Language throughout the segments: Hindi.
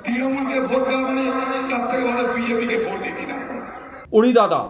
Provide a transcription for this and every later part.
তৃণমূল के वोट देওয়া মানে তার থেকে ভালো बीजेपी के वोट देती ना। उड़ी दादा,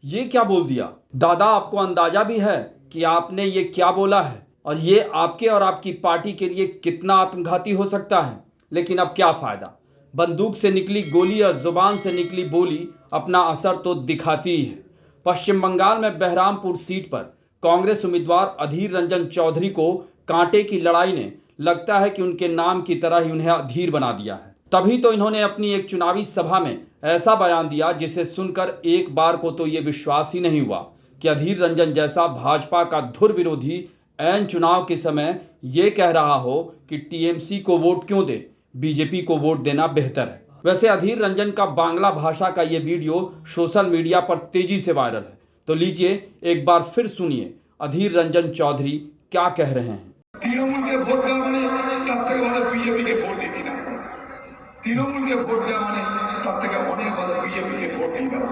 ये क्या बोल दिया? दादा, आपको अंदाजा भी है कि आपने ये क्या बोला है और ये आपके और आपकी पार्टी के लिए कितना आत्मघाती हो सकता है। लेकिन अब क्या फायदा, बंदूक से निकली गोली और जुबान से निकली बोली अपना असर तो दिखाती ही है। पश्चिम बंगाल में बहरामपुर सीट पर कांग्रेस उम्मीदवार अधीर रंजन चौधरी को कांटे की लड़ाई ने लगता है कि उनके नाम की तरह ही उन्हें अधीर बना दिया है। तभी तो इन्होंने अपनी एक चुनावी सभा में ऐसा बयान दिया जिसे सुनकर एक बार को तो ये विश्वास ही नहीं हुआ कि अधीर रंजन जैसा भाजपा का धुर विरोधी ऐन चुनाव के समय ये कह रहा हो कि टीएमसी को वोट क्यों दे, बीजेपी को वोट देना बेहतर है। वैसे अधीर रंजन का बांग्ला भाषा का ये वीडियो सोशल मीडिया पर तेजी से वायरल है, तो लीजिए एक बार फिर सुनिए अधीर रंजन चौधरी क्या कह रहे हैं। तृणमूल के वोट देওয়া মানে তার থেকে ভালো बीजेपी के वोट देती ना। तृणमूल के वोट देওয়া মানে তার থেকে অনেক ভালো बीजेपी के वोट देना।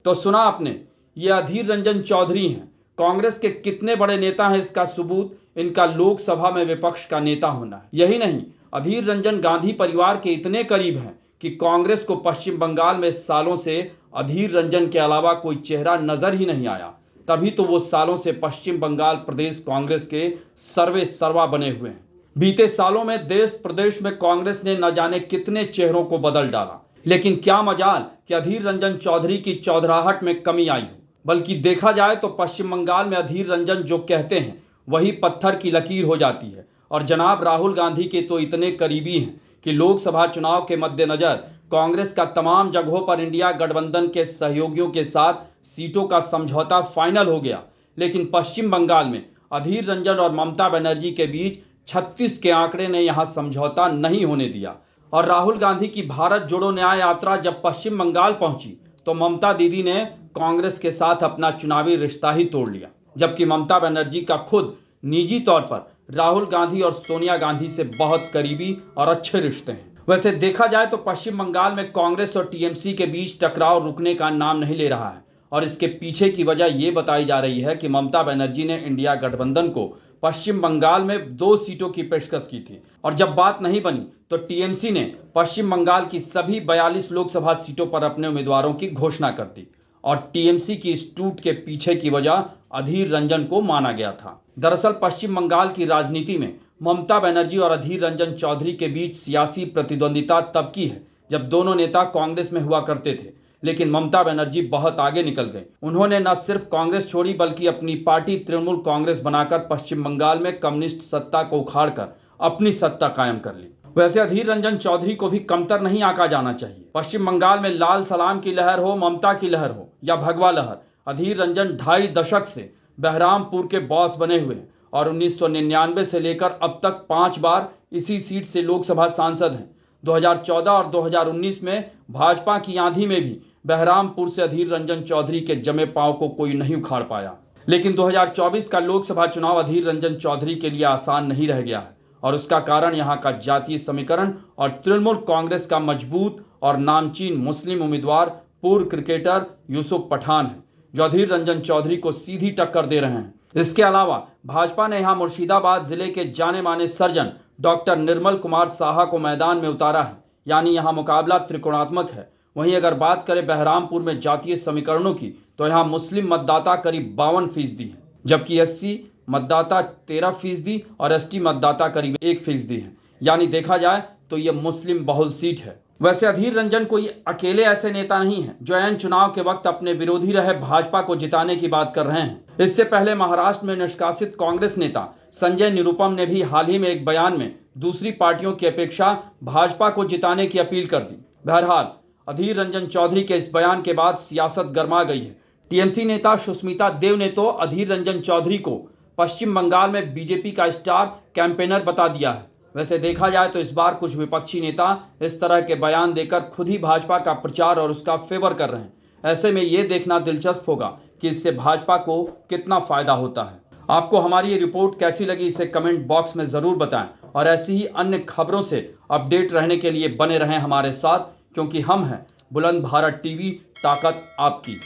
तो सुना आपने, ये अधीर रंजन चौधरी हैं। कांग्रेस के कितने बड़े नेता हैं इसका सबूत इनका लोकसभा में विपक्ष का नेता होना है। यही नहीं, अधीर रंजन गांधी परिवार के इतने करीब हैं कि कांग्रेस को पश्चिम बंगाल में सालों से अधीर रंजन के अलावा कोई चेहरा नजर ही नहीं आया। तभी तो वो सालों से पश्चिम बंगाल प्रदेश कांग्रेस के सर्वे सर्वा बने हुए हैं। बीते सालों में देश प्रदेश में कांग्रेस ने न जाने कितने चेहरों को बदल डाला, लेकिन क्या मजाल कि अधीर रंजन चौधरी की चौधराहट में कमी आई हो। बल्कि देखा जाए तो पश्चिम बंगाल में अधीर रंजन जो कहते हैं वही पत्थर की लकीर हो जाती है। और जनाब राहुल गांधी के तो इतने करीबी हैं कि लोकसभा चुनाव के मद्देनजर कांग्रेस का तमाम जगहों पर इंडिया गठबंधन के सहयोगियों के साथ सीटों का समझौता फाइनल हो गया। लेकिन पश्चिम बंगाल में अधीर रंजन और ममता बनर्जी के बीच 36 के आंकड़े ने यहां समझौता नहीं होने दिया। और राहुल गांधी की भारत जोड़ो न्याय यात्रा जब पश्चिम बंगाल पहुंची तो ममता दीदी ने कांग्रेस के साथ अपना चुनावी रिश्ता ही तोड़ लिया, जबकि ममता बनर्जी का खुद निजी तौर पर राहुल गांधी और सोनिया गांधी से बहुत करीबी और अच्छे रिश्ते हैं। वैसे देखा जाए तो पश्चिम बंगाल में कांग्रेस और टीएमसी के बीच टकराव रुकने का नाम नहीं ले रहा है। और इसके पीछे की वजह ये बताई जा रही है कि ममता बनर्जी ने इंडिया गठबंधन को पश्चिम बंगाल में 2 सीटों की पेशकश की थी और जब बात नहीं बनी तो टीएमसी ने पश्चिम बंगाल की सभी 42 लोकसभा सीटों पर अपने उम्मीदवारों की घोषणा कर दी। और टीएमसी की इस टूट के पीछे की वजह अधीर रंजन को माना गया था। दरअसल पश्चिम बंगाल की राजनीति में ममता बनर्जी और अधीर रंजन चौधरी के बीच सियासी प्रतिद्वंदिता तब की है जब दोनों नेता कांग्रेस में हुआ करते थे। लेकिन ममता बनर्जी बहुत आगे निकल गए। उन्होंने न सिर्फ कांग्रेस छोड़ी बल्कि अपनी पार्टी तृणमूल कांग्रेस बनाकर पश्चिम बंगाल में कम्युनिस्ट सत्ता को उखाड़कर अपनी सत्ता कायम कर ली। वैसे अधीर रंजन चौधरी को भी कमतर नहीं आंका जाना चाहिए। पश्चिम बंगाल में लाल सलाम की लहर हो, ममता की लहर हो या भगवा लहर, अधीर रंजन 2.5 दशक से बहरामपुर के बॉस बने हुए हैं और 1999 से लेकर अब तक 5 बार इसी सीट से लोकसभा सांसद हैं। 2014 और 2019 में भाजपा की आंधी में भी बहरामपुर से अधीर रंजन चौधरी के जमे पांव को कोई नहीं उखाड़ पाया। लेकिन 2024 का लोकसभा चुनाव अधीर रंजन चौधरी के लिए आसान नहीं रह गया है और उसका कारण यहाँ का जातीय समीकरण और तृणमूल कांग्रेस का मजबूत और नामचीन मुस्लिम उम्मीदवार पूर्व क्रिकेटर यूसुफ पठान है, जो अधीर रंजन चौधरी को सीधी टक्कर दे रहे हैं। इसके अलावा भाजपा ने यहाँ मुर्शिदाबाद जिले के जाने माने सर्जन डॉक्टर निर्मल कुमार साहा को मैदान में उतारा है, यानी यहाँ मुकाबला त्रिकोणात्मक है। वहीं अगर बात करें बहरामपुर में जातीय समीकरणों की तो यहाँ मुस्लिम मतदाता करीब 52% है, जबकि एससी मतदाता 13% और एसटी मतदाता करीब 1% है। यानी देखा जाए तो ये मुस्लिम बहुल सीट है। वैसे अधीर रंजन कोई अकेले ऐसे नेता नहीं है जो ऐन चुनाव के वक्त अपने विरोधी रहे भाजपा को जिताने की बात कर रहे हैं। इससे पहले महाराष्ट्र में निष्कासित कांग्रेस नेता संजय निरुपम ने भी हाल ही में एक बयान में दूसरी पार्टियों की अपेक्षा भाजपा को जिताने की अपील कर दी। बहरहाल अधीर रंजन चौधरी के इस बयान के बाद सियासत गर्मा गई है। टीएमसी नेता सुष्मिता देव ने तो अधीर रंजन चौधरी को पश्चिम बंगाल में बीजेपी का स्टार कैंपेनर बता दिया है। वैसे देखा जाए तो इस बार कुछ विपक्षी नेता इस तरह के बयान देकर खुद ही भाजपा का प्रचार और उसका फेवर कर रहे हैं। ऐसे में ये देखना दिलचस्प होगा कि इससे भाजपा को कितना फायदा होता है। आपको हमारी ये रिपोर्ट कैसी लगी इसे कमेंट बॉक्स में ज़रूर बताएं और ऐसी ही अन्य खबरों से अपडेट रहने के लिए बने रहें हमारे साथ, क्योंकि हम हैं बुलंद भारत टीवी, ताकत आपकी।